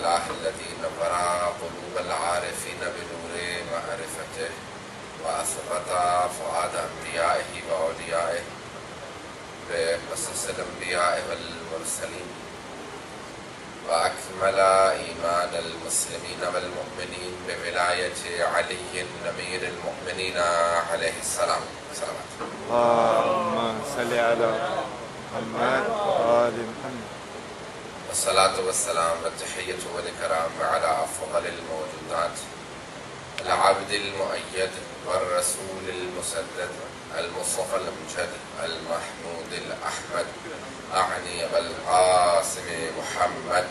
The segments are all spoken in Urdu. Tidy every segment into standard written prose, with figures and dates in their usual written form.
الله الذي نور قلوب العارفين بنور معرفته وأثبت فؤاد أنبيائه وأوليائه بقصص الأنبياء والمرسلين وأكمل إيمان المسلمين والمؤمنين بولاية علي أمير المؤمنين عليه السلام. اللهم صل على محمد وآل محمد. والصلاة والسلام والتحية والإكرام على أفضل الموجودات العبد المؤيد والرسول المسدد المصطفى الأمجد المحمود الأحمد أعني بالقاسم محمد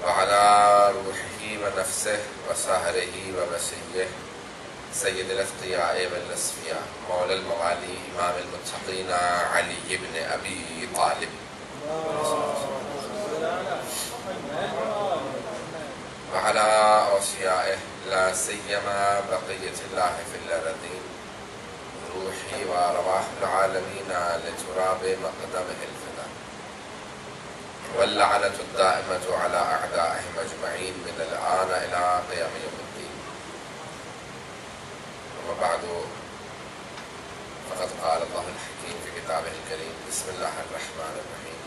وعلى روحه ونفسه وسهره ومسيه سيد الأتقياء والأصفياء مولى الموالي إمام المتقين علي بن أبي طالب وعلى أوصيائه لا سيما بقية الله في الأرضين روحي وأرواح العالمين لتراب مقدمه الفداء واللعنة الدائمة على أعدائهم أجمعين من الآن إلى قيام يوم الدين. وبعد فقد قال الله الحكيم في كتابه الكريم بسم الله الرحمن الرحيم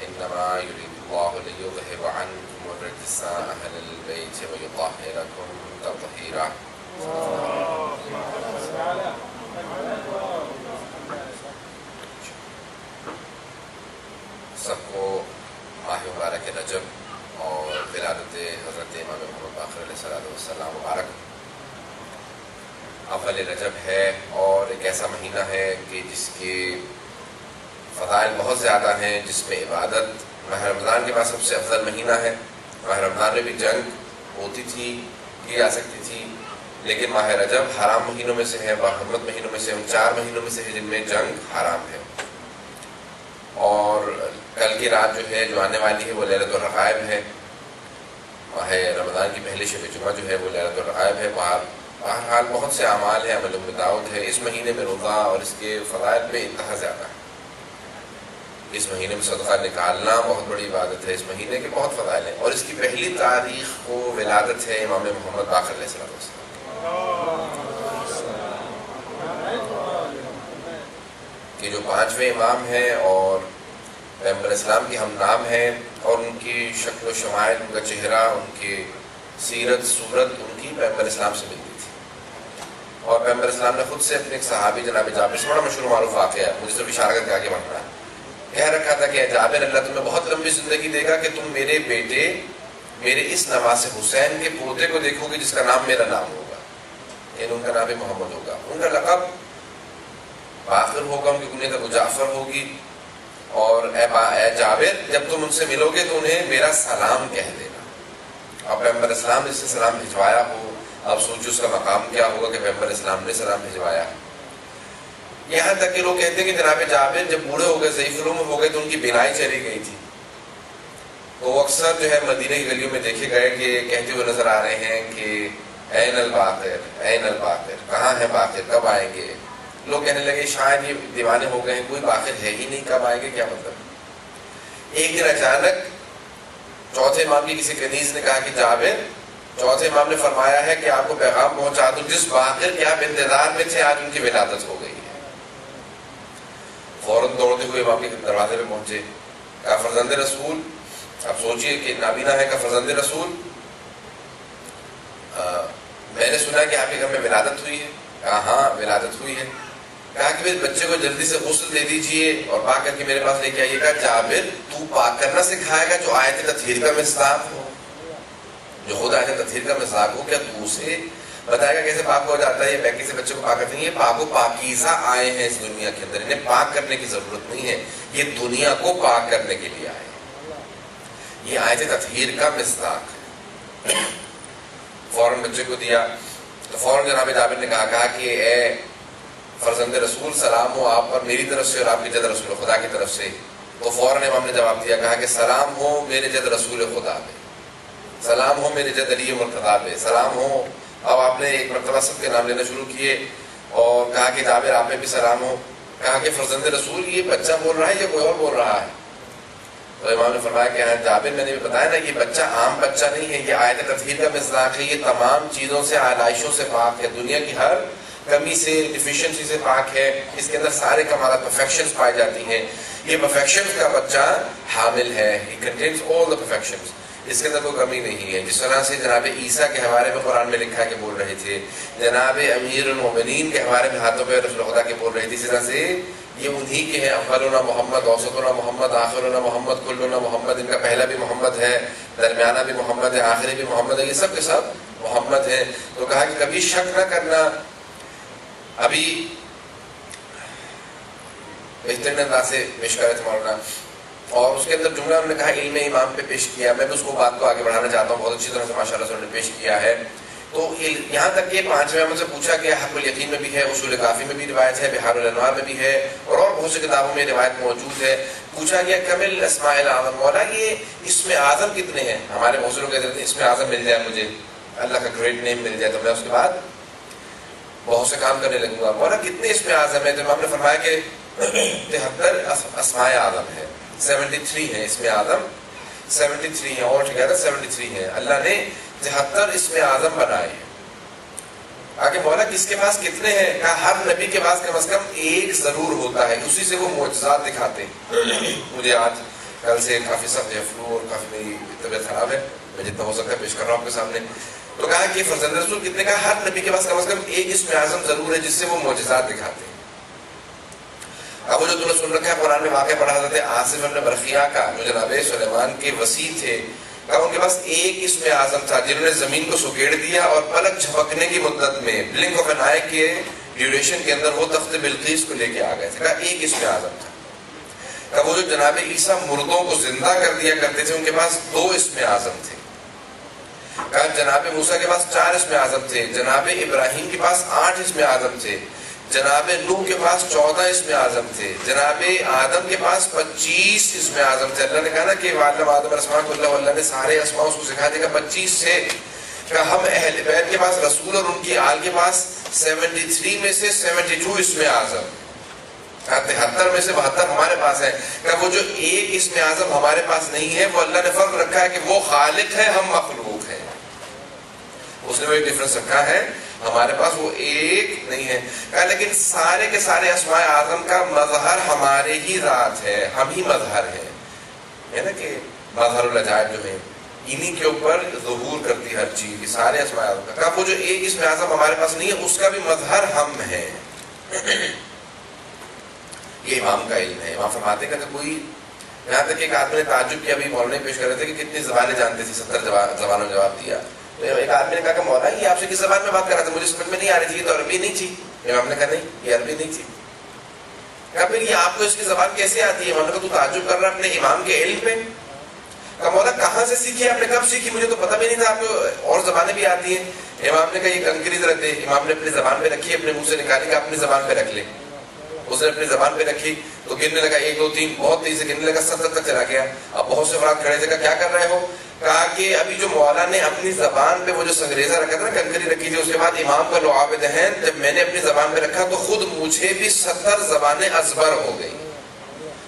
إنما يريد الله ليذهب عنكم الرجس أهل البيت ويطهركم تطهيرا. سب کو ماہ مبارک رجب اور ولادت حضرت امام محمد باقر علیہ السلام مبارک. اول رجب ہے اور ایک ایسا مہینہ ہے کہ جس کے فضائل بہت زیادہ ہیں، جس میں عبادت ماہ رمضان کے بعد سب سے افضل مہینہ ہے. ماہ رمضان میں بھی جنگ ہوتی تھی، کی جا سکتی تھی، لیکن ماہ رجب حرام مہینوں میں سے ہے، باحرمت مہینوں میں سے، ان 4 مہینوں میں سے ہے جن میں جنگ حرام ہے. اور کل کی رات جو ہے جو آنے والی ہے وہ لیلۃ الرغائب ہے. ماہ رمضان کی پہلی شب جمعہ جو ہے وہ لیلۃ الرغائب ہے. بہرحال بہت سے اعمال ہیں، عمل دعوت ہے. اس مہینے میں روزہ اور اس کے فضائل بے انتہا زیادہ ہے. اس مہینے میں صدقہ نکالنا بہت بڑی عبادت ہے. اس مہینے کے بہت فضائل ہیں اور اس کی پہلی تاریخ کو ولادت ہے امام محمد باقر علیہ السلام. کہ جو 5ویں امام ہیں اور پیغمبر اسلام کے ہم نام ہیں، اور ان کی شکل و شمائل، ان کا چہرہ، ان کی سیرت صورت ان کی پیغمبر اسلام سے ملتی تھی. اور پیغمبر اسلام نے خود سے اپنے ایک صحابی جناب جابر سے بڑا مشہور معروف واقعہ ہے، مجھے صرف اشارہ کر کے آگے بڑھنا ہے، کہہ رکھا تھا کہ جابر اللہ تمہیں بہت لمبی زندگی دے گا کہ تم میرے بیٹے میرے اس نواز حسین کے پوتے کو دیکھو گے جس کا نام میرا نام ہوگا، یعنی ان کا نام محمد ہوگا. ان کا لقب باقر ہوگا، ان کی کنیت ابو جعفر ہوگی. اور اے جابر جب تم ان سے ملو گے تو انہیں میرا سلام کہہ دینا. اور پیغمبر اسلام نے اس سے سلام بھجوایا ہو، اب سوچو اس کا مقام کیا ہوگا کہ پیغمبر اسلام نے سلام بھجوایا. یہاں تک کہ لوگ کہتے ہیں کہ جناب جابر جب بوڑھے ہو گئے، ضعیف العمر ہو گئے تو ان کی بینائی چلی گئی تھی. تو وہ اکثر جو ہے مدینہ کی گلیوں میں دیکھے گئے کہ کہتے ہوئے نظر آ رہے ہیں کہ این الباقر، این الباقر، کہاں ہے باقر، کب آئیں گے. لوگ کہنے لگے شاید یہ دیوانے ہو گئے ہیں، کوئی باقر ہے ہی نہیں، کب آئیں گے، کیا مطلب. ایک دن اچانک چوتھے امام کی کسی کنیز نے کہا کہ جابر، چوتھے امام نے فرمایا ہے کہ آپ کو پیغام پہنچا دوں، جس باقر کے آپ انتظار میں تھے آج ان کی ولادت ہو گئی ہے. فوراً دوڑتے ہوئے امام کے دروازے پہ پہنچے، کہا فرزند رسول، اب سوچئے کہ نابینا ہے، کہا فرزند رسول میں نے سنا کہ آپ کے گھر میں ولادت ہوئی ہے. کہا ہاں ولادت ہوئی ہے. کہا کہ میرے بچے کو جلدی سے غسل دے دیجئے اور پاک کر کے میرے پاس لے کے آئیے. کہا جابر تو پاک کرنا سکھائے گا جو آیت تطہیر کا مصداق ہو، جو خود آیت تطہیر کا مصداق ہو، کیا تو اسے بتائے گا کیسے پاک ہو جاتا ہے؟ یہ بیکی سے بچے کو پاک کرتے ہیں. یہ پاک و پاکیزہ آئے ہیں اس دنیا کے اندر، انہیں پاک کرنے کی ضرورت نہیں ہے، یہ دنیا کو پاک کرنے کے لیے آئے. یہ آیت تطہیر کا مصداق ہے. فوراً بچے کو دیا تو فوراً جناب جابر نے کہا کہ اے فرزند رسول سلام ہو آپ پر میری طرف سے اور آپ کے جد رسول خدا کی طرف سے. تو فوراً امام نے جواب دیا، کہا کہ سلام ہو میرے جد رسول خدا پہ، سلام ہو میرے جد علی مرتضیٰ پہ، سلام ہو. اب آپ نے ایک مرتبہ سب کے نام لینا شروع کیے اور کہا کہ جابر آپ پہ بھی سلام ہو. کہا کہ فرزند رسول یہ بچہ بول رہا ہے یا کوئی اور بول رہا ہے؟ تو امام نے فرمایا کہ ہاں جابر میں نے بھی بتایا نا یہ بچہ عام بچہ نہیں ہے، یہ آیت تطہیر کا مصداق ہے، یہ تمام چیزوں سے آلائشوں سے پاک ہے، دنیا کی ہر کمی سے ڈیفیشنسی سے پاک ہے، اس کے اندر سارے کمالات پرفیکشنز پائی جاتی ہیں، یہ پرفیکشنز کا بچہ حامل ہے، he contains all the perfections، اس کے اندر کوئی کمی نہیں ہے۔ جس طرح سے جناب عیسیٰ کے حوالے میں قرآن میں لکھا ہے کہ بول رہے تھے، جناب امیر المومنین کے حوالے میں ہاتھوں پہ رسول خدا کے بول رہے تھے، اسی طرح سے یہ انہی کے ہیں، اولنا محمد، اوسطنا محمد، آخرنا محمد، کلنا محمد، ان کا پہلا بھی محمد ہے، درمیانہ بھی محمد ہے، آخری بھی محمد ہے، یہ سب کے سب محمد ہیں۔ تو کہا کہ کبھی شک نہ کرنا۔ ابھی بہترین انداز سے پیش کر رہے تھے مولانا، اور اس کے اندر جملہ انہوں نے کہا علم امام پہ پیش کیا، میں بھی اس کو بات کو آگے بڑھانا چاہتا ہوں، بہت اچھی طرح سے ماشاءاللہ سے انہوں نے پیش کیا ہے۔ تو یہاں تک کہ پانچویں امام سے پوچھا کہ حق الیقین میں بھی ہے، اصول کافی میں بھی روایت ہے، بحار الانوار میں بھی ہے، اور بہت سی کتابوں میں روایت موجود ہے۔ پوچھا گیا کمل اسماء الاعظم، مولا یہ اسم اعظم کتنے ہیں؟ ہمارے بہت سے لوگ کہتے ہیں اسم اعظم مل جائے مجھے، اللہ کا گریٹ نیم مل جائے تو میں اس کے بعد بہت سے کام کرنے لگوں گا، مولا کتنے اسم اعظم ہے؟ تو امام نے فرمایا کہ 73 اسماء اعظم ہے، 73 ہیں اسم اعظم، 73 ہیں، اور ٹھیک ہے 73 ہیں، اللہ نے 73 اسم اعظم بنائے ہیں۔ آگے مولا کس کے پاس کتنے ہیں؟ کہا ہر نبی کے پاس کم از کم ایک ضرور ہوتا ہے، اسی سے وہ معجزات دکھاتے ہیں۔ مجھے آج کل سے کافی سخت فلو اور کافی میری طبیعت خراب ہے، میں جتنا ہو سکتا ہے پیش کر رہا ہوں آپ کے سامنے۔ تو کہا کہ فرزند رسول کتنے؟ کہا ہر نبی کے پاس کم از کم ایک اسم اعظم ضرور ہے جس سے وہ معجزات دکھاتے ہیں۔ اب وہ جو تم نے سن رکھا ہے قرآن میں واقعہ پڑھا حضرت آصف بن برخیہ کا، جو جناب سلیمان کے وسیع تھے، کہا ان کے پاس ایک اسم اعظم تھا جنہوں نے زمین کو سکیڑ دیا اور پلک جھپکنے کی مدت میں، بلنک آف این آئی کے ڈیوریشن کے اندر وہ تخت بلقیس کو لے کے آ گئے تھے۔ کہا ایک اسم اعظم تھا۔ کہا وہ جو جناب عیسیٰ مردوں کو زندہ کر دیا کرتے تھے ان کے پاس 2 اسم اعظم تھے۔ کہا جناب موسیٰ کے پاس 4 اسم اعظم تھے، جناب ابراہیم کے پاس 8 اسم اعظم تھے، جناب نوح کے پاس 14 اسم اعظم تھے، جناب آدم کے پاس 25 اسم اعظم تھے۔ اللہ نے کہا نا کہ وَعَلَّمَ آدَمَ الْأَسْمَاءَ كُلَّهَا، اللہ نے سارے اسماء اس کو سکھا دیا، 25 سے۔ کہ ہم اہل بیت کے پاس رسول اور ان کی آل کے پاس 73 میں سے 72 اسم اعظم، 73 میں سے 72 ہمارے پاس ہیں۔ کہ وہ جو ایک اسم اعظم ہمارے پاس نہیں ہے وہ اللہ نے فرق رکھا ہے کہ وہ خالق ہے، ہم مخلوق ہیں، اس نے وہ ایک ڈفرنس رکھا ہے، ہمارے پاس وہ ایک نہیں ہے۔ کہا لیکن سارے کے سارے اسماء اعظم کا مظہر ہمارے ہی ذات ہے، ہم ہی مظہر ہیں، ہے نا کہ مظہر العجائب جو ہے انہی کے اوپر ظہور کرتی ہر چیز، یہ سارے اسماء اعظم کا۔ کہا وہ جو ایک اسم اعظم ہمارے پاس نہیں ہے اس کا بھی مظہر ہم ہیں۔ یہ امام کا علم ہے۔ امام فرماتے ہیں کہ کوئی، یہاں تک ایک آدمی نے تعجب کیا، ابھی مولانا پیش کر رہے تھے کہ کتنی زبانیں جانتے تھے، 70 زبانوں میں جواب دیا۔ تو ایک آدمی نے کہا کہ مولانا یہ آپ سے کس زبان میں بات کر رہا تھا؟ مجھے سمجھ میں نہیں آ رہی تھی، یہ تو عربی نہیں تھی۔ امام نے کہا نہیں یہ عربی نہیں تھی۔ کہا پھر یہ آپ کو اس کی زبان کیسے آتی ہے؟ امام نے کہا تو تعجب کر رہا ہے اپنے امام کے علم پہ؟ کہا مولا کہاں سے سیکھی آپ نے، کب سیکھی؟ مجھے تو پتہ بھی نہیں تھا آپ کو اور زبانیں بھی آتی ہیں۔ امام نے کہا یہ کنکری ذرا دے۔ امام نے اپنی زبان پہ رکھی، اپنے منہ سے نکالی کہ اپنی زبان پہ رکھ لے۔ اس نے اپنی زبان پہ رکھی تو گننے لگا 1 2 3، بہت تیزی سے گننے لگا، 70 تک چلا گیا۔ اب بہت سے افراد کھڑے تھے، کہا کیا کر رہے ہو؟ کہا کہ ابھی جو مولا نے اپنی زبان پہ وہ جو سنگریزہ رکھا تھا نا، کنکری رکھی تھی، اس کے بعد امام کا لعاب دہن جب میں نے اپنی زبان پہ رکھا تو خود مجھے بھی 70 زبانیں ازبر ہو گئی۔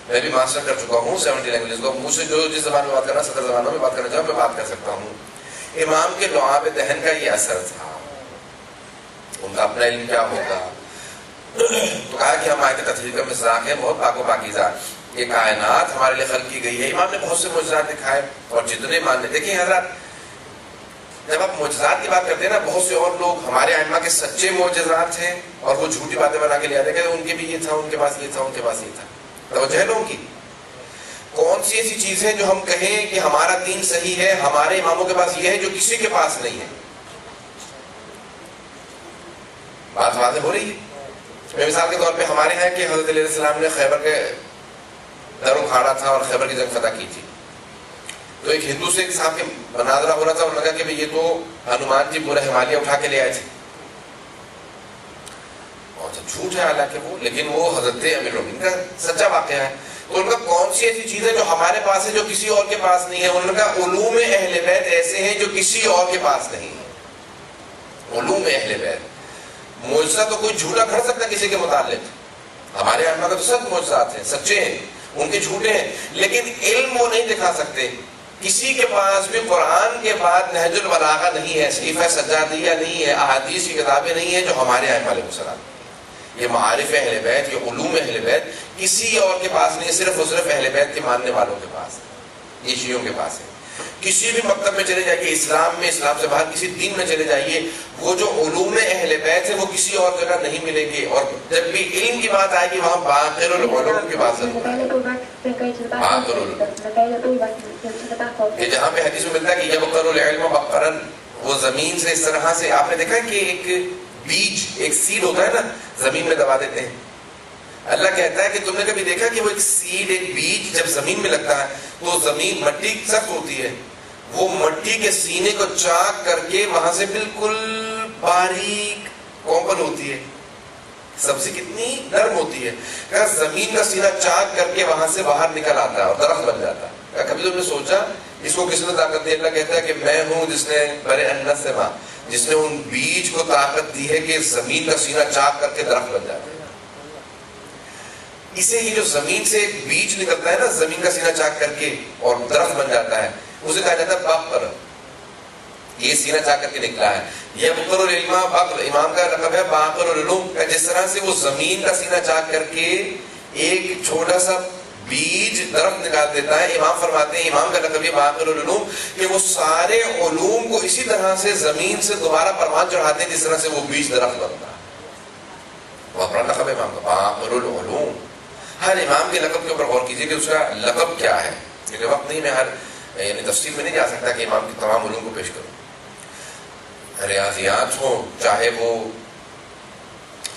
میں بھی ماسٹر کر چکا ہوں 70 لینگویجز کو، مجھ سے جو جس زبان میں بات کرنا 70 زبانوں میں بات کرنا چاہوں میں بات کر سکتا ہوں۔ امام کے لعاب دہن کا یہ اثر تھا، ان کا اپنا علم کیا ہوگا۔ تو کہا کہ ہم آیت تطہیر کا مصداق ہے، بہت پاک و پاکیزہ، یہ کائنات ہمارے لیے خلق کی گئی ہے۔ امام نے بہت سے معجزات دکھائے اور جتنے ماننے، دیکھیں حضرات جب آپ معجزات کی بات کرتے ہیں نا، بہت سے اور لوگ ہمارے ائمہ کے سچے معجزات ہیں اور وہ جھوٹی باتیں بنا کے لے آتے ہیں کہ ان کے بھی یہ تھا، ان کے پاس یہ تھا، ان کے پاس یہ تھا۔ توجہ ہے لوگوں کی؟ کون سی ایسی چیز ہے جو ہم کہیں کہ ہمارا دین صحیح ہے، ہمارے اماموں کے پاس یہ ہے جو کسی کے پاس نہیں ہے؟ بات واضح ہو رہی ہے؟ میں مثال کے طور پہ ہمارے ہیں کہ حضرت علیہ السلام نے خیبر کے در اکھاڑا تھا اور خیبر کی جنگ فتح کی تھی، تو ایک ہندو سے ایک صاحب کے مناظرہ ہو رہا تھا، انہوں نے کہا کہ یہ تو ہنومان جی پورا ہمالیہ اٹھا کے لے آئے تھے، اور جھوٹ ہے حالانکہ وہ، لیکن وہ حضرت امیر المومنین کا سچا واقعہ ہے۔ تو ان کا کون سی ایسی چیز ہے جو ہمارے پاس ہے جو کسی اور کے پاس نہیں ہے؟ انہوں نے کہا علوم اہل بیت ایسے ہیں جو کسی اور کے پاس نہیں ہے۔ علوم اہل بیت، معجزہ تو کوئی جھوٹا کر سکتا کسی کے متعلق، ہمارے ائمہ کا تو سب معجزات ہیں، سچے ہیں، ان کے جھوٹے ہیں، لیکن علم وہ نہیں دکھا سکتے. کسی کے پاس بھی قرآن کے بعد نہج البلاغہ نہیں ہے، صحیفہ سجادیہ نہیں ہے، احادیث کی کتابیں نہیں ہیں جو ہمارے ائمہ علیہ السلام. یہ معارف اہل بیت، یہ علوم اہل بیت کسی اور کے پاس نہیں، صرف اور صرف اہل بیت کے ماننے والوں کے پاس ہے، یہ شیعوں کے پاس ہے. کسی بھی مکتب میں چلے جائیے، اسلام میں، اسلام سے باہر کسی دین میں چلے جائیے، وہ جو علوم اہل بیت ہے وہ کسی اور جگہ نہیں ملیں گے. اور جب بھی علم کی بات آئے گی وہاں باقر العلوم کی بات ضرور آئے گی. باقر العلوم کہ جہاں پہ حدیث میں ملتا ہے کہ یبقر العلم بقرن، وہ زمین سے اس طرح سے، آپ نے دیکھا کہ ایک بیج، ایک سیڈ ہوتا ہے نا، زمین میں دبا دیتے ہیں. اللہ کہتا ہے کہ تم نے کبھی دیکھا کہ وہ ایک سیڈ، ایک بیج جب زمین میں لگتا ہے تو زمین، مٹی سخت ہوتی ہے، وہ مٹی کے سینے کو چاک کر کے وہاں سے بالکل باریک کومل ہوتی ہے. سبزی کتنی نرم ہوتی ہے، کہ زمین کا سینہ چاک کر کے وہاں سے باہر نکل آتا ہے اور درخت بن جاتا ہے. کبھی تم نے سوچا اس کو کس نے طاقت دی؟ اللہ کہتا ہے کہ میں ہوں جس نے برے انت سے ماں، جس نے ان بیج کو طاقت دی ہے کہ زمین کا سینہ چاک کر کے درخت بن جاتا ہے. اسے یہ جو زمین سے ایک بیج نکلتا ہے نا، زمین کا سینہ چاک کر کے اور درخت بن جاتا ہے، اسے کہا جاتا ہے باقر. یہ سینہ چاک کر کے نکلا ہے. یہ بقر العلم، باقر امام کا لقب ہے باقر العلوم. جس طرح سے وہ زمین کا سینہ چاک کر کے ایک چھوٹا سا بیج درخت نکال دیتا ہے، امام فرماتے ہیں امام کا لقب یہ باقر العلوم کہ وہ سارے علوم کو اسی طرح سے زمین سے دوبارہ پروان چڑھاتے ہیں جس طرح سے وہ بیج درخت بنتا ہے. وہ اپنا لقب ہے امام کا باقر العلوم. ہر امام کے لقب کے اوپر غور کیجئے کہ اس کا لقب کیا ہے. کیونکہ وقت نہیں، میں ہر یعنی تفصیل میں نہیں جا سکتا کہ امام کی تمام علوم کو پیش کروں. ریاضیات ہوں، چاہے وہ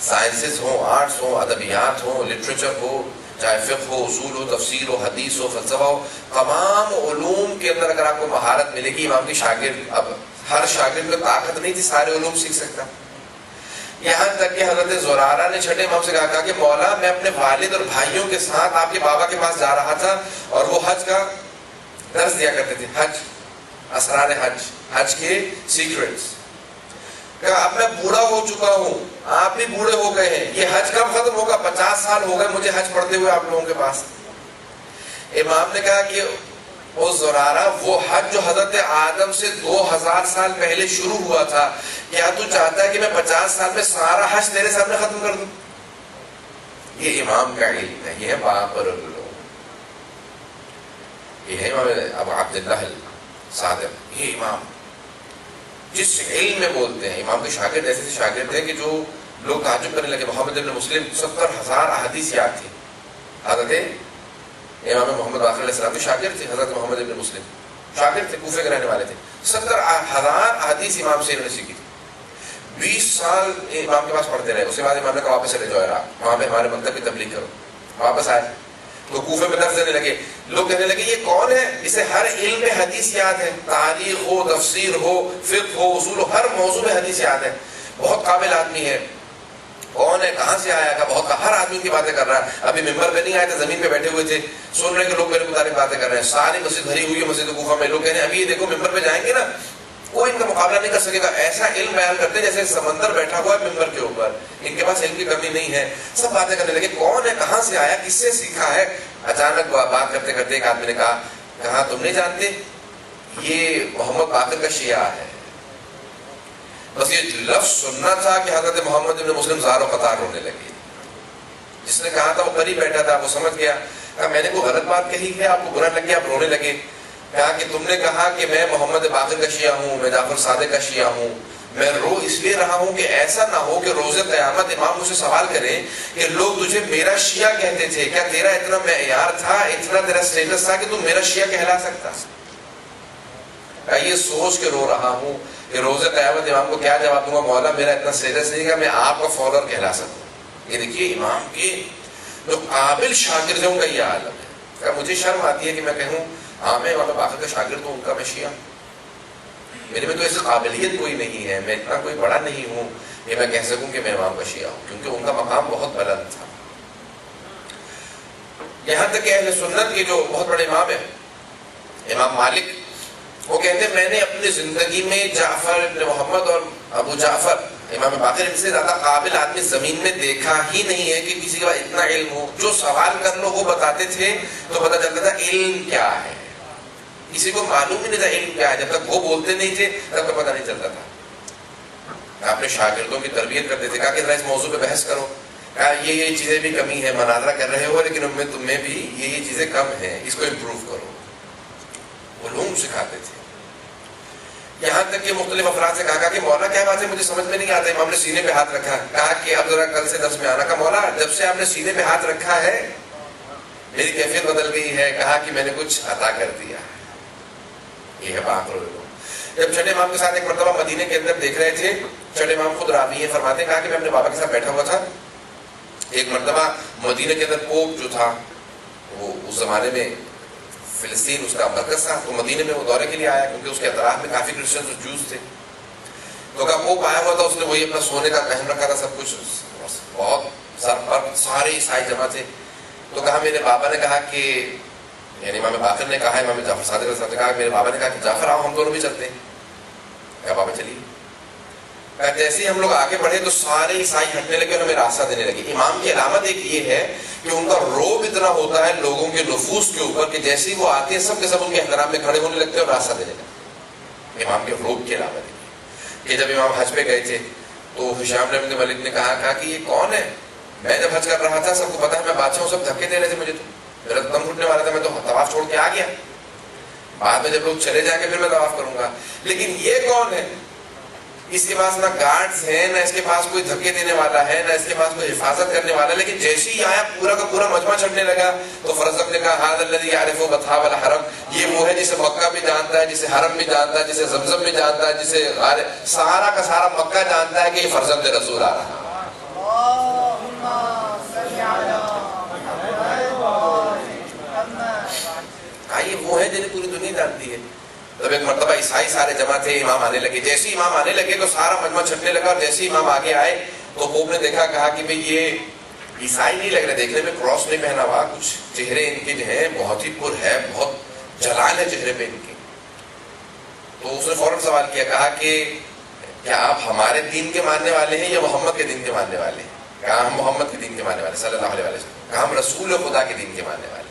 سائنسز ہوں، آرٹس ہوں، ادبیات ہوں، لٹریچر ہو، چاہے فقہ ہو، اصول ہو، تفسیر ہو، حدیث ہو، فلسفہ ہو، تمام علوم کے اندر اگر آپ کو مہارت ملے گی امام کی شاگرد، اب ہر شاگرد کو طاقت نہیں تھی سارے علوم سیکھ سکتا. یہاں تک کہ حضرت زرارہ نے چھٹے امام سے کہا کہ مولا میں اپنے والد اور بھائیوں کے ساتھ آپ کے بابا کے پاس جا رہا تھا اور وہ حج کا درس دیا کرتے تھے، حج، اسرار حج، حج کے سیکرٹس. کہ اب میں بوڑھا ہو چکا ہوں، آپ بھی بوڑھے ہو گئے ہیں، یہ حج کب ختم ہوگا؟ 50 سال ہو گئے مجھے حج پڑھتے ہوئے آپ لوگوں کے پاس. امام نے کہا کہ او زرارہ، وہ حج جو حضرت آدم سے 2000 سال پہلے شروع ہوا تھا، کیا تو چاہتا ہے کہ میں 50 سال میں سارا حج تیرے سامنے ختم کر دوں؟ یہ امام کا علم ہے، یہ ہے باقر العلوم. یہ ہے امام ابو عبداللہ الصادق. یہ امام جس علم میں بولتے ہیں، امام کے شاگرد ایسے شاگرد ہیں کہ جو لوگ تعجب کرنے لگے. محمد ابن مسلم 70,000 احادیث یاد تھی. حضرت امام محمد باقر علیہ السلام کے شاگرد تھے. حضرت محمد ابن مسلم شاگرد تھے، کوفے کے رہنے والے تھے. 70,000 احادیث امام سے انہوں نے سیکھی تھی. 20 سال امام کے پاس پڑھتے رہے. اس کے بعد امام نے کہا واپس چلے جاؤ عراق، وہاں پہ ہمارے مکتب کی تبلیغ کرو. واپس آئے تو کوفے میں درس دینے لگے. لوگ کہنے لگے یہ کون ہے؟ اسے ہر علم میں حدیث یاد ہے، تاریخ ہو، تفسیر ہو، فقہ ہو، اصول ہو، ہر موضوع میں حدیث یاد ہے. بہت قابل آدمی ہے. کون ہے؟ کہاں سے آیا؟ بہت ہر آدمی کی باتیں کر رہا ہے. ابھی ممبر پہ نہیں آئے تھے، زمین پہ بیٹھے ہوئے تھے، سن رہے کہ لوگ میرے مطابق باتیں کر رہے ہیں. ساری مسجد بھری ہوئی ہے مسجد کوفہ میں. لوگ کہنے ابھی یہ دیکھو ممبر پہ جائیں گے نا کوئی ان کا مقابلہ نہیں کر سکے گا. ایسا علم بیان کرتے جیسے سمندر بیٹھا ہوا ہے ممبر کے اوپر. ان کے پاس علم کی کمی نہیں ہے. سب باتیں کرنے لگے کون ہے، کہاں سے آیا، کس سے سیکھا ہے. اچانک بات کرتے کرتے ایک آدمی نے کہا تم نہیں جانتے یہ محمد باقر کا شیعہ ہے. بس یہ لفظ سننا تھا کہ حضرت محمد ابن مسلم زار و قطار رونے لگے. جس نے کہا تھا وہ قریب بیٹھا تھا، وہ سمجھ گیا. کہا میں نے کوئی غلط بات کہی ہے، آپ کو برا لگ گیا، آپ رونے لگے. کہا کہ تم نے کہا کہ میں محمد باقر کا شیعہ ہوں، میں جعفر صادق کا شیعہ ہوں. میں رو اس لیے رہا ہوں کہ ایسا نہ ہو کہ روز قیامت امام مجھ سے سوال کرے کہ لوگ تجھے میرا شیعہ کہتے تھے، کیا تیرا اتنا معیار تھا، اتنا تیرا اسٹیٹس تھا کہ تم میرا شیعہ کہلا سکتا؟ یہ سوچ کے رو رہا ہوں کہ روز قیامت امام کو کیا جواب دوں گا؟ مولا میرا اتنا اسٹیٹس نہیں کہ میں آپ کا فالوور کہلا سکوں. یہ دیکھیے امام کے جو قابل شاگرد ہیں ان کا یہ عالم ہے. مجھے شرم آتی ہے کہ میں کہوں ہاں میں امام باقر کا شاگرد ہوں، ان کا میں شیعہ. میرے میں تو ایسی قابلیت کوئی نہیں ہے، میں اتنا کوئی بڑا نہیں ہوں کہ میں کہہ سکوں کہ میں امام کا شیعہ ہوں، کیونکہ ان کا مقام بہت بلند تھا. یہاں تک کہ اہل سنت کے جو بہت بڑے امام ہیں، امام مالک، وہ کہتے ہیں میں نے اپنی زندگی میں جعفر ابن محمد اور ابو جعفر امام باقر ان سے زیادہ قابل آدمی زمین میں دیکھا ہی نہیں ہے کہ کسی کے پاس اتنا علم ہو. جو سوال کر لو وہ بتاتے تھے تو پتہ چلتا تھا علم کیا ہے. کسی کو معلوم ہی نہیں تھا علم کیا ہے، جب تک وہ بولتے نہیں تھے تب تک پتہ نہیں چلتا تھا. اپنے شاگردوں کی تربیت کرتے تھے، کہا کہ ذرا اس موضوع پہ بحث کرو، کہا یہ چیزیں بھی کمی ہے، مناظرہ کر رہے ہو لیکن ان میں تم میں بھی یہ چیزیں کم ہیں، اس کو امپروو کرو. علوم سکھاتے تھے. یہاں تک کہ مختلف افراد سے کہا کہ مولا کیا بات ہے مجھے سمجھ میں نہیں آتا. امام نے سینے پہ ہاتھ رکھا، کہا کہ اب ذرا کل سے درس میں آنا. کہا مولا جب سے آپ نے سینے پہ ہاتھ رکھا ہے میری کیفیت بدل گئی ہے. کہا کہ میں نے کچھ عطا کر دیا. یہ ہے باقر علوم. جب چھٹے امام کے ساتھ ایک مرتبہ مدینے کے اندر دیکھ رہے تھے، چھٹے امام خود راوی ہیں، فرماتے ہیں کہا کہ میں اپنے بابا کے ساتھ بیٹھا ہوا تھا. ایک مرتبہ مدینے کے اندر پوپ جو تھا، وہ اس زمانے میں فلسطین اس کا مرکز تھا، تو مدینے میں وہ دورے کے لیے آیا کیونکہ اس کے اطراف میں کافی کرسچنز اور جوز تھے. تو کہا پوپ آیا ہوا تھا، اس نے وہی اپنا سونے کا پہن رکھا تھا سب کچھ، بہت سر پر سارے عیسائی جمع تھے. تو کہا میرے بابا نے کہا کہ یعنی امام باقر نے کہا، امام جعفر صادق علیہ السلام نے کہا، میرے بابا نے کہا کہ جعفر آؤ ہم دونوں بھی چلتے ہیں. کہا بابا چلیے. کہا جیسے ہی ہم لوگ آگے بڑھے تو سارے عیسائی ہٹنے لگے اور ہمیں راستہ دینے لگے. امام کی علامت ایک یہ ہے کہ ان کا روب اتنا ہوتا ہے لوگوں کے نفوس کے اوپر کہ جیسے ہی وہ آتے ہیں سب کے سب ان کے احترام میں کھڑے ہونے لگتے ہیں اور راستہ دینے لگتے ہیں. امام کے روب کی علامت ہے کہ جب امام حج پہ گئے تھے تو ہشام بن ملک نے کہا کہ یہ کون ہے؟ میں جب حج کر رہا تھا سب کو پتا ہے میں بادشاہ ہوں، سب دھکے دے رہے تھے مجھے، تو میرا دم گھٹنے والا تھا، میں تو طواف چھوڑ کے آ گیا. بعد میں جب لوگ چلے جائیں گے پھر میں طواف کروں گا. لیکن یہ کون ہے؟ اس کے پاس نہ گارڈز ہیں، نہ اس کے پاس کوئی دھکے دینے والا ہے، نہ اس کے پاس کوئی حفاظت کرنے والا. لیکن جیسے ہی آیا پورا کا پورا مجمع چڑھنے لگا تو فرزدق نے کہا ھذا الذی یعرف بطحاء الحرم، یہ وہ ہے جسے مکہ بھی جانتا ہے، جسے حرم بھی جانتا ہے، جسے زمزم بھی جانتا ہے، جسے سارا کا سارا مکہ جانتا ہے کہ یہ فرزند رسول آ رہا ہے. یہ وہ ہے جنہیں پوری دنیا جانتی ہے. جب ایک مرتبہ عیسائی سارے جمع تھے، امام آنے لگے. جیسے ہی امام آنے لگے تو سارا مجمع چھٹنے لگا، اور جیسے ہی امام آگے آئے تو پوپ نے دیکھا، کہا کہ بھئی یہ عیسائی نہیں لگ رہے، دیکھنے میں کراس نہیں پہنا ہوا، کچھ چہرے ان کے جو ہیں بہت ہی پر ہے، بہت جلال ہے چہرے پہ ان کے. تو اس نے فوراً سوال کیا، کہا کہ کیا آپ ہمارے دین کے ماننے والے ہیں یا محمد کے دین کے ماننے والے ہیں؟ کہا ہم محمد کے دین کے ماننے والے صلی اللہ علیہ وسلم. کہا ہم رسول خدا کے دین کے ماننے والے.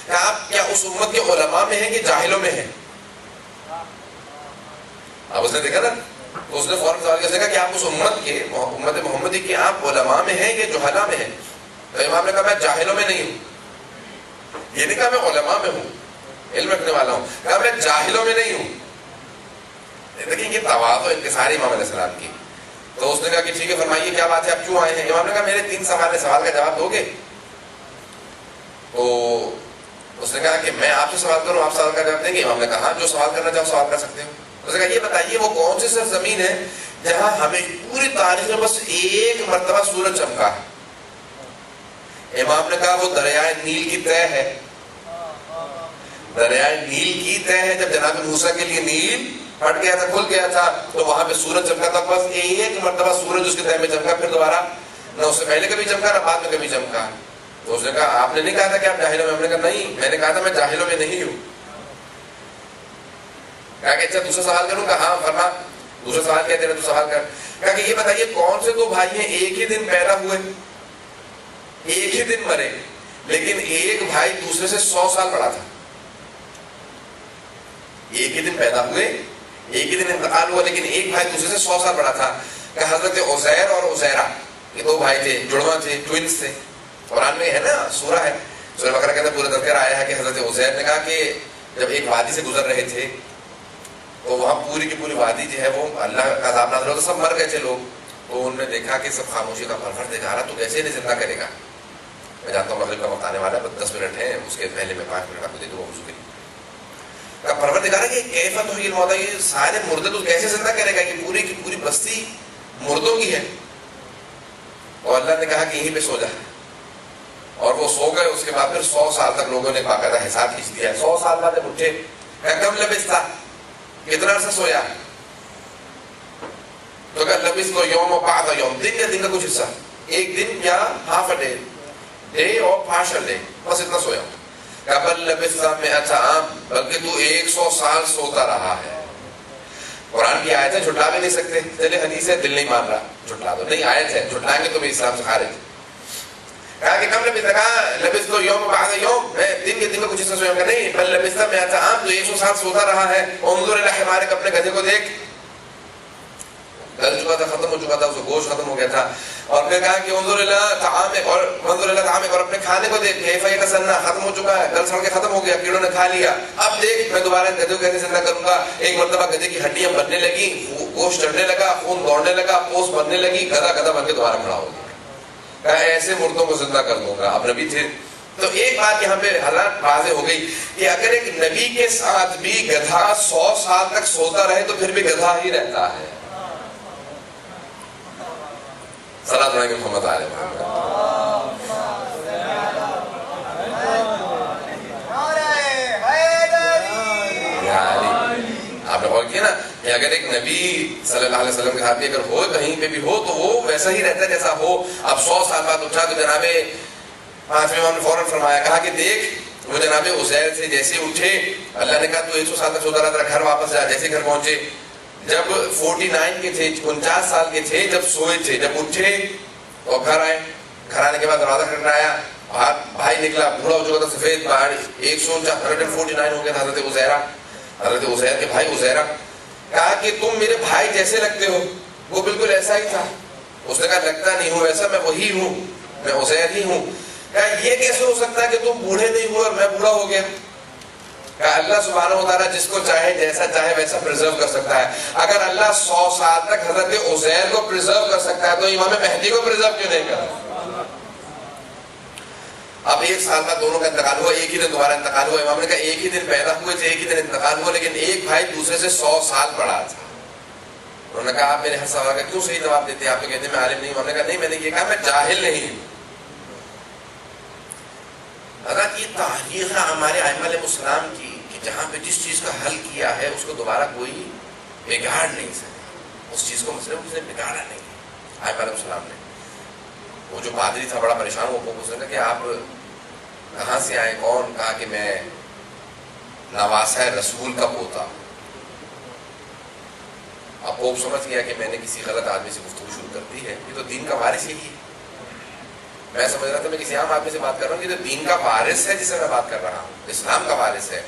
کہا آپ کیا اس امت کے علماء میں ہیں کہ جاہلوں میں ہیں؟ اب اس نے دیکھا نا، تو اس نے فوراً سوال کیا کہ آپ اس امت کے، امت محمدی کے آپ علماء میں ہیں یا جہلا میں ہیں؟ تو امام نے کہا میں جاہلوں میں نہیں ہوں. یہ نہیں کہا میں علماء میں ہوں، علم رکھنے والا ہوں، کہا میں جاہلوں میں نہیں ہوں. دیکھیں یہ تواضع انکسار امام علیہ السلام کی. تو اس نے کہا کہ ٹھیک ہے فرمائیے کیا بات ہے، آپ کیوں آئے ہیں؟ امام نے کہا میرے 3 سوال ہے، سوال کا جواب دو گے؟ تو اس نے کہا کہ میں آپ سے سوال کروں، آپ سوال کا جواب دیں گے؟ امام نے کہا ہاں جو سوال کرنا چاہو سوال کر سکتے ہو. اس نے کہا یہ بتائیے وہ کون سی سرزمین ہے جہاں ہمیں پوری تاریخ میں بس ایک مرتبہ سورج چمکا ہے؟ امام نے کہا وہ دریائے نیل کی تہ ہے. دریائے نیل کی تہ ہے. جب جناب موسیٰ کے لیے نیل پھٹ گیا تھا، کھل گیا تھا، تو وہاں پہ سورج چمکا تھا. بس ایک مرتبہ سورج اس کے تہ میں چمکا، پھر دوبارہ نہ اس سے پہلے کبھی چمکا نہ بعد میں کبھی چمکا. تو اس نے کہا آپ نے نہیں کہا تھا کہ آپ جاہلوں میں؟ ہم نے کہا نہیں، میں نے کہا تھا میں جاہلوں میں نہیں ہوں. کہا کہ اچھا دوسرا سوال کروں؟ کہا ہاں فرما. دوسرا سوال کیا تیرا؟ تو سوال کر. کہا کہ یہ بتائیے کون سے 2 بھائی ہیں ایک ہی دن پیدا ہوئے، ایک ہی دن مرے، لیکن ایک بھائی دوسرے سے 100 سال بڑا تھا. ایک ہی دن پیدا ہوئے، ایک ہی دن انتقال ہوا، لیکن ایک بھائی دوسرے سے 100 سال بڑا تھا. کہ حضرت عزیر اور عزیرہ، یہ 2 بھائی تھے، جڑواں تھے، ٹوئنس تھے. قرآن میں ہے نا، سورہ ہے، سورہ بقرہ کے اندر پورا تذکرہ آیا ہے کہ حضرت عزیر نے کہا کہ جب ایک وادی سے گزر رہے تھے تو وہاں پوری کی پوری وادی جو ہے وہ اللہ کا عذاب نازل ہوا، سب مر گئے تھے لوگ. تو انہوں نے دیکھا کہ سب خاموشی کا پروردگار تو کیسے انہیں زندہ کرے گا. میں جانتا ہوں مغرب کا وقت آنے والا ہے، 10 منٹ ہیں، اس کے پہلے میں 5 منٹ آپ کو دے دوں گا وضو کے لیے. کہا پروردگار ہے کہ کیف تحیی الموتی، یہ سارے مردے تو کیسے زندہ کرے گا، یہ پوری کی پوری بستی مردوں کی ہے. اور اللہ نے کہا کہ یہیں پہ سو جا. اور وہ سو گئے. اس کے بعد پھر 100 سال تک لوگوں نے باقاعدہ حساب کھینچ دیا. 100 سال بعد جب اٹھے، کم لبثت، کتنا عرصہ سویا؟ تو کہ لبثت یوم بعد یوم، دن یا دن کا کچھ حصہ، ایک دن یا ہاف اے ڈے، ڈے اور پارشل ڈے، بس اتنا سویا. کہ بل لبثت 100 عام، بلکہ تو 100 سال سوتا رہا ہے. قرآن کی آیت ہے, جھٹلا بھی نہیں سکتے, چلے حدیث ہے, دل نہیں مان رہا, جھٹلا دو, نہیں آیت ہے, جھٹلائیں گے تو بھی اسلام سے خارج. کہا کہ کم لبثت, کہا لبثت تو یوم بعد یوم, میں دن کے دن میں کچھ اس سے سویا کہ نہیں, بل لبثت مئۃ عام, تو 100 سال سوتا رہا ہے. انظر الی حمارک, اپنے گدھے کو دیکھ, گل چکا تھا, ختم ہو چکا تھا, اس کا گوشت ختم ہو گیا تھا. اور پھر کہا کہ انظر الی طعامک, اور انظر الی طعامک, اور اپنے کھانے کو دیکھ, کیف یتسنی, ختم ہو چکا ہے, گل سڑ کے ختم ہو گیا, کیڑوں نے کھا لیا. اب دیکھ میں دوبارہ گدھے کو کیسے زندہ کروں گا. ایک مرتبہ گدھے کی ہڈیاں بننے لگی, گوشت چڑھنے لگا, خون دوڑنے لگا, پوست بننے لگی, گدھا گدھا بن کے دوبارہ کھڑا ہو گیا. کہا ایسے مردوں کو زندہ کر دوں گا. اب نبی تھے. تو ایک بات یہاں پہ حالات واضح ہو گئی کہ اگر ایک نبی کے ساتھ بھی گدھا 100 سال تک سوتا رہے تو پھر بھی گدھا ہی رہتا ہے. صلاۃ علی محمد علیہ محمد. آپ نے غور کیا نا کہ اگر ایک نبی صلی اللہ علیہ وسلم کے ساتھ بھی اگر ہو, کہیں پہ بھی ہو, تو وہ ویسا ہی رہتا ہے جیسا ہو. اب 100 سال بعد اٹھا تو جناب پانچویں امام نے فوراً فرمایا, کہا کہ دیکھ وہ جناب عزیر سے جیسے اٹھے, اللہ نے کہا تو 100 سال تک سوتا رہا, گھر واپس جا. جیسے گھر پہنچے, جب 49 کے تھے, 49 سال کے تھے, جب سوئے تھے, جب اٹھے تو گھر آئے. گھر آنے کے بعد دروازہ کھٹکھٹایا, بھائی نکلا, بوڑھا ہو چکا تھا, سفید باڑ, 149 ہو گیا تھا. حضرت عزیرہ, حضرت عزیر کے بھائی عزیرہ, کہا کہ تم میرے بھائی جیسے لگتے ہو. وہ بالکل ایسا ہی تھا. اس نے کہا لگتا نہیں ہوں ایسا, میں وہی ہوں, میں عزیر ہی ہوں. کہا یہ کیسے ہو سکتا ہے کہ تم بوڑھے نہیں ہوئے اور میں بوڑھا ہو گیا. کہا اللہ سبحانہ و تعالیٰ جس کو چاہے جیسا چاہے ویسا پریزرو کر سکتا ہے. اگر اللہ 100 سال تک حضرت عزیر کو پریزرو کر سکتا ہے تو امام مہدی کو پریزرو کیوں نہیں کر. اب 1 سال بعد دونوں کا انتقال ہوا, ایک ہی دن دوبارہ انتقال ہوا. امام نے کہا ایک ہی دن پیدا ہوئے تھے, ایک ہی دن انتقال ہوا, لیکن ایک بھائی دوسرے سے 100 سال بڑا تھا. انہوں نے کہا آپ میرے ہر سوال کا کیوں صحیح جواب دیتے ہیں, آپ تو کہتے ہیں میں عالم نہیں ہوں. انہوں نے کہا نہیں, میں نے یہ کہا میں جاہل نہیں ہوں. حضرت یہ تاریخ ہے ہمارے ائمہ علیہ السلام کی کہ جہاں پہ جس چیز کا حل کیا ہے اس کو دوبارہ کوئی بگاڑ نہیں سکتا. اس چیز کو مسئلہ کسی نے بگاڑا نہیں ائمہ علیہ السلام نے. وہ جو پادری تھا بڑا پریشان ہوا, وہ پوچھ رہا کہ آپ کہاں سے آئے, کون. کہا کہ میں نواسہ رسول کا پوتا. اب پوپ سمجھ گیا کہ میں نے کسی غلط آدمی سے گفتگو شروع کر دی ہے, یہ تو دین کا وارث ہی ہے. میں سمجھ رہا تھا میں کسی عام آدمی سے بات کر رہا ہوں, یہ تو دین کا وارث ہے جس سے میں بات کر رہا ہوں, اسلام کا وارث ہے.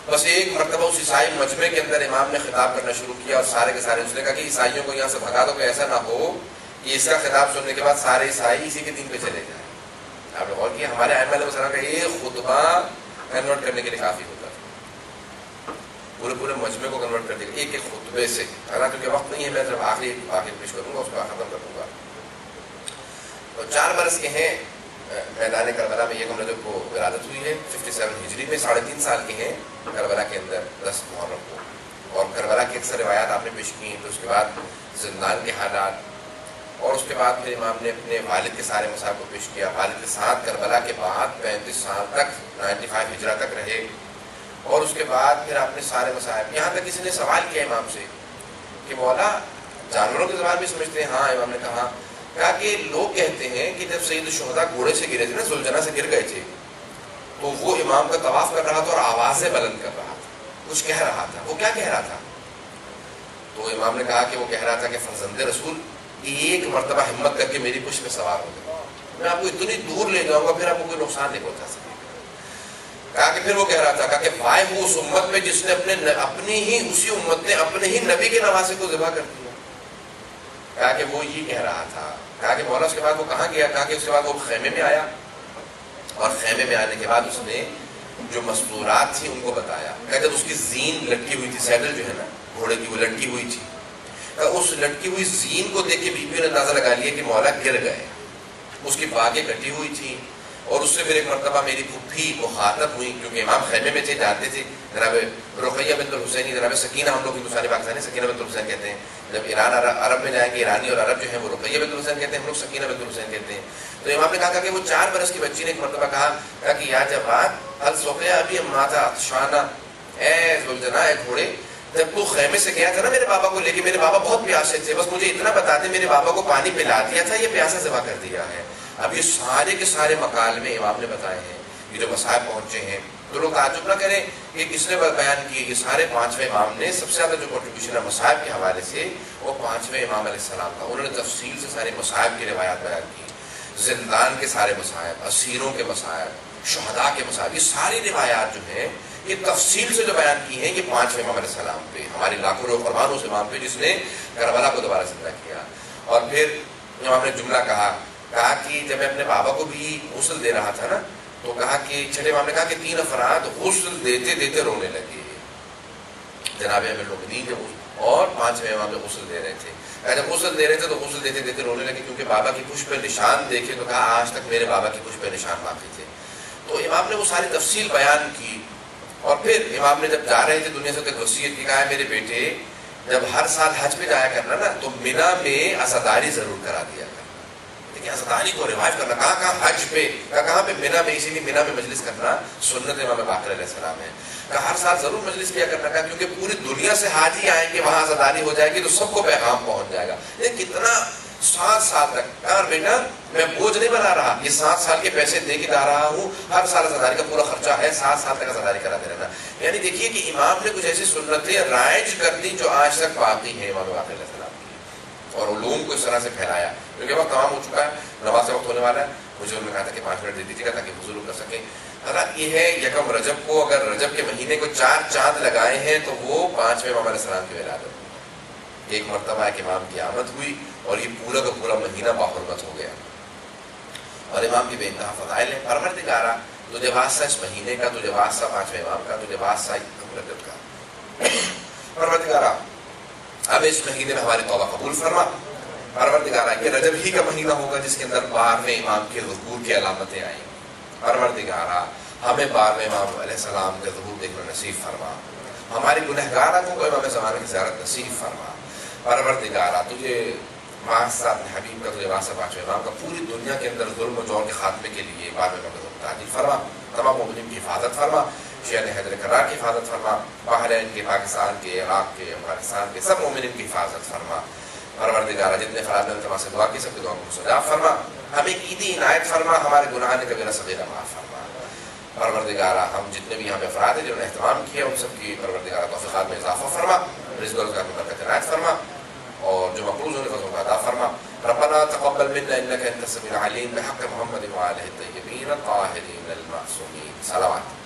بس ایک مرتبہ اس عیسائی مجمع کے اندر امام نے خطاب کرنا شروع کیا اور سارے کے سارے, اس نے کہا کہ عیسائیوں کو یہاں سے بھگا دو کہ ایسا نہ ہو کہ اس کا خطاب سننے کے بعد سارے عیسائی اسی کے دین پہ چلے جائیں. آپ نے غور کیا ہمارے ائمہ علیہ السلام کا ایک خطبہ کنورٹ کرنے کے لیے کافی ہوتا تھا, پورے مجمع کو کنورٹ کر دے گا ایک خطبے سے. حالانکہ کیونکہ وقت نہیں ہے, میں صرف آخری پیش کروں گا, اس کو ختم کر دوں گا. تو 4 برس کے ہیں میدان کربلا میں, یہ ہم کو ولادت ہوئی ہے 57 ہجری میں, 3.5 سال کے ہیں کربلا کے اندر 10 محرم کو. اور کربلا کی اکثر روایات آپ نے پیش کی ہیں. تو اس کے بعد زندان کے حالات, اور اس کے بعد پھر امام نے اپنے والد کے سارے مسائل کو پیش کیا. والد کے ساتھ کربلا کے بعد 35 سال تک 95 ہجرہ تک رہے. اور اس کے بعد پھر آپ نے سارے مسائل, یہاں تک کسی نے سوال کیا امام سے کہ مولا جانوروں کی زبان بھی سمجھتے ہیں. ہاں امام نے کہا کہ لوگ کہتے ہیں کہ جب سید الشہداء گھوڑے سے گرے تھے نا, ذوالجناح سے گر گئے تھے, تو وہ امام کا طواف کر رہا تھا اور آوازیں بلند کر رہا تھا, کچھ کہہ رہا تھا. وہ کیا کہہ رہا تھا؟ تو امام نے کہا کہ وہ کہہ رہا تھا کہ فرزند رسول ایک مرتبہ ہمت کر کے میری پشت میں سوار ہو گئے, میں آپ کو اتنی دور لے جاؤں گا, پھر آپ کو کوئی نقصان نہیں پہنچا سکے. کہا کہ پھر وہ کہہ رہا تھا, کہا کہ وائے وہ اس امت میں جس نے اپنی ہی اسی امت نے اپنے ہی نبی کے نواسے کو ذبح کر دیا. کہا کہ وہ یہ کہہ رہا تھا. کہا کہ مولا اس کے بعد وہ کہاں گیا؟ کہا کہ اس کے بعد وہ خیمے میں آیا, اور خیمے میں آنے کے بعد اس نے جو مستورات تھی ان کو بتایا. کہا جب اس کی زین لٹکی ہوئی تھی, سیڈل جو ہے نا گھوڑے کی, وہ لٹکی ہوئی تھی. اس لٹکی ہوئی زین کو دیکھ کے بیوی نے اندازہ لگا لیا کہ مولا گر گئے. اس کی باگیں کٹی ہوئی تھی. اور اس سے پھر ایک مرتبہ میری پھپھی مخاطب ہوئی, کیونکہ امام خیمے میں تھے, جانتے تھے. جناب رقیہ بنت الحسین, جناب سکینہ, ہم لوگ ہندوستانی پاکستانی سکینہ بنت الحسین کہتے ہیں. جب ایران عرب میں جائیں گے, ایرانی اور عرب جو ہیں وہ رقیہ بنت الحسین کہتے ہیں, ہم لوگ سکینہ بنت الحسین کہتے ہیں. تو امام نے کہا کہ وہ 4 برس کی بچی نے ایک مرتبہ کہا کہ یا جواد حل سوقیا ابھی ماتا عطشانہ, اے ذوالجناح اے گھوڑے, جب تو خیمے سے گیا تھا نا میرے بابا کو لے کے, میرے بابا بہت پیاسے تھے, بس مجھے اتنا بتا دے میرے بابا کو پانی پلا دیا تھا, یہ پیاسا ذبح کر دیا ہے. اب یہ سارے کے سارے مکالمے امام نے بتائے ہیں, یہ جو مصائب پہنچے ہیں تو لوگ تعجب نہ کریں کہ کس نے بیان کی. یہ سارے پانچویں امام نے سب سے زیادہ جو کنٹریبیوشن ہے مصائب کے حوالے سے وہ پانچویں امام علیہ السلام کا. انہوں نے تفصیل سے سارے مصائب کی روایات بیان کی, زندان کے سارے مصائب, اسیروں کے مصائب, شہداء کے مصائب, یہ ساری روایات جو ہیں یہ تفصیل سے جو بیان کی ہیں یہ پانچویں امام علیہ السلام پہ, ہماری لاکھوں روح قربان اس امام پہ جس نے کربلا کو دوبارہ زندہ کیا. اور پھر امام نے جملہ کہا کہ جب میں اپنے بابا کو بھی غسل دے رہا تھا نا تو کہا کہ چھٹے امام نے کہا کہ 3 افراد غسل دیتے دیتے رونے لگے, جناب امیر المومنین اور 5ویں امام جو غسل دے رہے تھے. جب غسل دے رہے تھے تو غسل دیتے دیتے رونے لگے کیونکہ بابا کی پشت پہ نشان دیکھے تو کہا آج تک میرے بابا کی پشت پہ نشان باقی تھے. تو امام نے وہ ساری تفصیل بیان کی. اور پھر امام نے جب جا رہے تھے دنیا سے ایک وصیت کی, کہا ہے میرے بیٹے جب ہر سال حج پہ جایا کرنا نا تو مینا میں عزاداری ضرور کرا دیا کرنا. دیکھیں عزاداری کو ریوائو کرنا, کہاں حج پہ, کہاں پہ مینا میں, اسی لیے مینا میں مجلس کرنا سنت امام باقر علیہ السلام ہے. کہا ہر سال ضرور مجلس کیا کرنا, کہا کیونکہ پوری دنیا سے حاجی آئیں گے, وہاں عزاداری ہو جائے گی تو سب کو پیغام پہنچ جائے گا. کتنا 7 سال تک, کہا بیٹا میں بوجھ نہیں بنا رہا, یہ 7 سال کے پیسے دے کے جا رہا ہوں, ہر سال عزاداری کا پورا خرچہ ہے, 7 سال تک عزاداری کراتے رہنا. یعنی دیکھیے کہ امام نے کچھ ایسی سنتیں رائج کر دی جو آج تک باقی ہیں امام باقر علیہ السلام کی, اور علوم کو اس طرح سے پھیلایا. کیونکہ وقت تمام ہو چکا ہے, نماز کا وقت ہونے والا ہے. مجھے انہوں نے کہا تھا کہ 5 منٹ دے دیجیے گا تاکہ حضور کر سکیں. حضرت یہ ہے یکم رجب کو, اگر رجب کے مہینے کو 4 چاند لگائے ہیں تو وہ 5ویں امام علیہ السلام کی ولادت. ایک مرتبہ ایک امام کی آمد ہوئی اور یہ پورا کا پورا مہینہ باحرمت ہو گیا. اور امام کی بے انتہا فضائل ہے. پروردگارا تجھے واسطہ اس مہینے کا, تجھے واسطہ 5ویں امام کا, تجھے واسطہ یکم رجب کا. پروردگارا اب اس مہینے میں ہماری توبہ قبول فرما. پروردگارا یہ رجب ہی کا مہینہ ہوگا جس کے اندر 12ویں امام کے ظہور کی علامتیں آئیں. پروردگارا ہمیں 12ویں امام علیہ السلام کے ظہور دیکھنا نصیب فرما. ہمارے گنہگاروں کو امام زمانہ کی زیارت نصیب فرما. پروردگارا تجھے واسطہ اپنے حبیب کا, تجھے واسطہ 5ویں امام کا, پوری دنیا کے اندر ظلم و جور کے خاتمے کے لیے 12ویں امام کو تعجیل فرما. تمام مومنین کی حفاظت فرما. شیخ حیدر کرار کی حفاظت فرما. بحرین کے, پاکستان کے, عراق کے, افغانستان کے سب مومنین کی حفاظت فرما. پروردگارا جتنے فراد نے تمام سے دعا کی سب کی دعا کو مستجاب فرما. ہمیں عیدی عنایت فرما. ہمارے گناہ نے کبیرہ صغیرہ معاف فرما. پروردگارا ہم جتنے بھی یہاں پہ افراد ہیں جنہوں نے اہتمام کیا ان سب کی پروردگارا توفیقات میں اضافہ فرما. رزق و روزگار میں برکت عنایت فرما. اور جو مقروض ہونے فضلوں کا عطا فرما. ربنا تقبل منا انك انت السميع العليم بحق محمد وآله الطيبين الطاهرين المعصومين. صلوات.